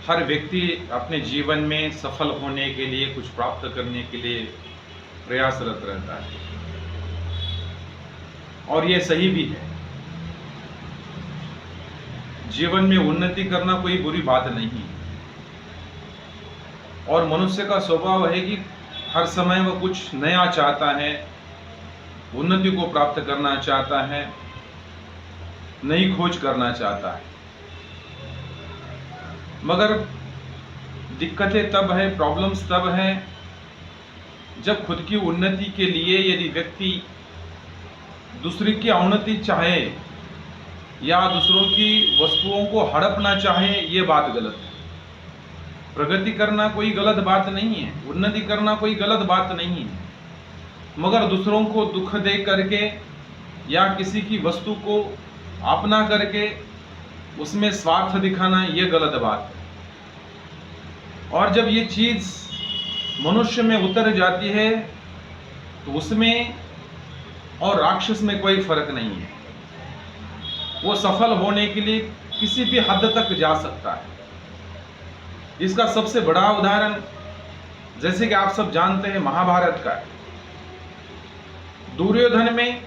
हर व्यक्ति अपने जीवन में सफल होने के लिए, कुछ प्राप्त करने के लिए प्रयासरत रहता है, और ये सही भी है। जीवन में उन्नति करना कोई बुरी बात नहीं है, और मनुष्य का स्वभाव है कि हर समय वह कुछ नया चाहता है, उन्नति को प्राप्त करना चाहता है, नई खोज करना चाहता है। मगर दिक्कतें तब है, प्रॉब्लम्स तब है, जब खुद की उन्नति के लिए यदि व्यक्ति दूसरे की अवनति चाहे या दूसरों की वस्तुओं को हड़पना चाहे, ये बात गलत है। प्रगति करना कोई गलत बात नहीं है, उन्नति करना कोई गलत बात नहीं है, मगर दूसरों को दुख दे करके या किसी की वस्तु को अपना करके उसमें स्वार्थ दिखाना, ये गलत बात है। और जब ये चीज़ मनुष्य में उतर जाती है तो उसमें और राक्षस में कोई फर्क नहीं है। वो सफल होने के लिए किसी भी हद तक जा सकता है। इसका सबसे बड़ा उदाहरण, जैसे कि आप सब जानते हैं, महाभारत का है। दुर्योधन में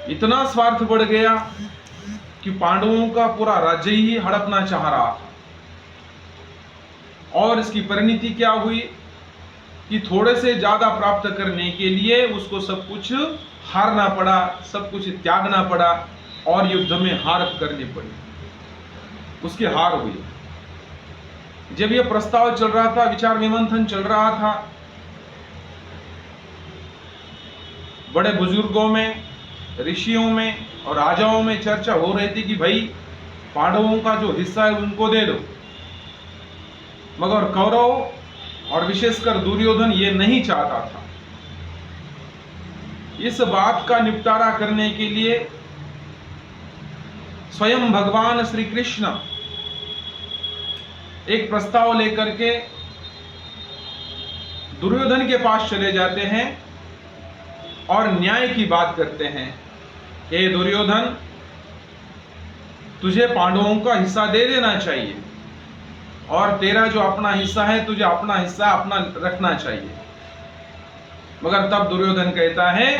इतना स्वार्थ बढ़ गया कि पांडवों का पूरा राज्य ही हड़पना चाह रहा था, और इसकी परिणति क्या हुई कि थोड़े से ज्यादा प्राप्त करने के लिए उसको सब कुछ हारना पड़ा, सब कुछ त्यागना पड़ा, और युद्ध में हार करनी पड़ी, उसकी हार हुई। जब यह प्रस्ताव चल रहा था, विचार विमंथन चल रहा था, बड़े बुजुर्गों में, ऋषियों में और राजाओं में चर्चा हो रही थी कि भाई पांडवों का जो हिस्सा है उनको दे दो, मगर कौरव और विशेषकर दुर्योधन ये नहीं चाहता था। इस बात का निपटारा करने के लिए स्वयं भगवान श्री कृष्ण एक प्रस्ताव लेकर के दुर्योधन के पास चले जाते हैं और न्याय की बात करते हैं। हे दुर्योधन, तुझे पांडवों का हिस्सा दे देना चाहिए, और तेरा जो अपना हिस्सा है तुझे अपना हिस्सा अपना रखना चाहिए। मगर तब दुर्योधन कहता है,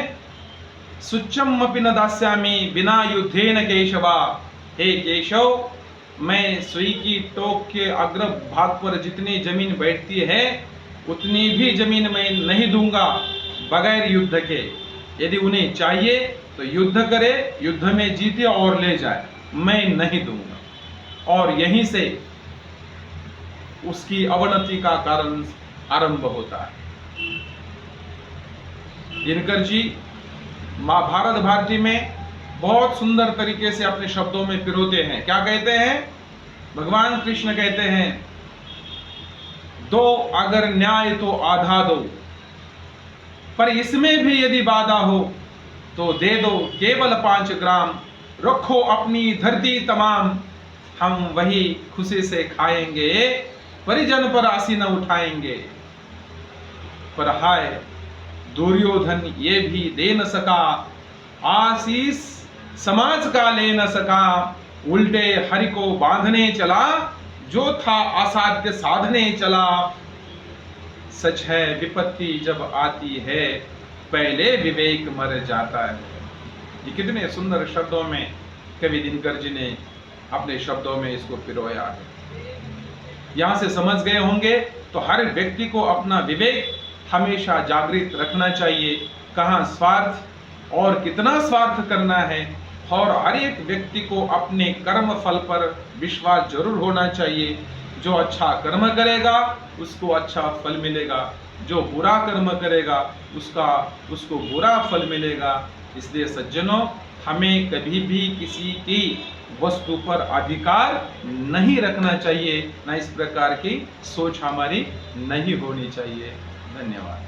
सुच्चम अपि न दास्यामि बिना युद्धेन केशवा। हे केशव, मैं सुई की टोक के अग्र भाग पर जितनी जमीन बैठती है उतनी भी जमीन मैं नहीं दूंगा बगैर युद्ध के। यदि उन्हें चाहिए तो युद्ध करे, युद्ध में जीते और ले जाए, मैं नहीं दूंगा। और यहीं से उसकी अवनति का कारण आरंभ होता है। दिनकर जी महाभारत भारती में बहुत सुंदर तरीके से अपने शब्दों में पिरोते हैं। क्या कहते हैं? भगवान कृष्ण कहते हैं, दो अगर न्याय तो आधा दो, पर इसमें भी यदि बाधा हो तो दे दो केवल 5 ग्राम। रखो अपनी धरती तमाम, हम वही खुशी से खाएंगे, परिजन पर आसी न उठाएंगे। पर हाय दुर्योधन ये भी दे न सका, आशीष समाज का ले न सका। उल्टे हरि को बांधने चला, जो था असाध्य साधने चला। सच है विपत्ति जब आती है, पहले विवेक मर जाता है। ये कितने सुंदर शब्दों में कवि दिनकर जी ने अपने शब्दों में इसको पिरोया है। यहां से समझ गए होंगे तो हर व्यक्ति को अपना विवेक हमेशा जागृत रखना चाहिए। कहाँ स्वार्थ और कितना स्वार्थ करना है, और हर एक व्यक्ति को अपने कर्म फल पर विश्वास जरूर होना चाहिए। जो अच्छा कर्म करेगा उसको अच्छा फल मिलेगा, जो बुरा कर्म करेगा उसको बुरा फल मिलेगा। इसलिए सज्जनों, हमें कभी भी किसी की वस्तु पर अधिकार नहीं रखना चाहिए, ना इस प्रकार की सोच हमारी नहीं होनी चाहिए। धन्यवाद।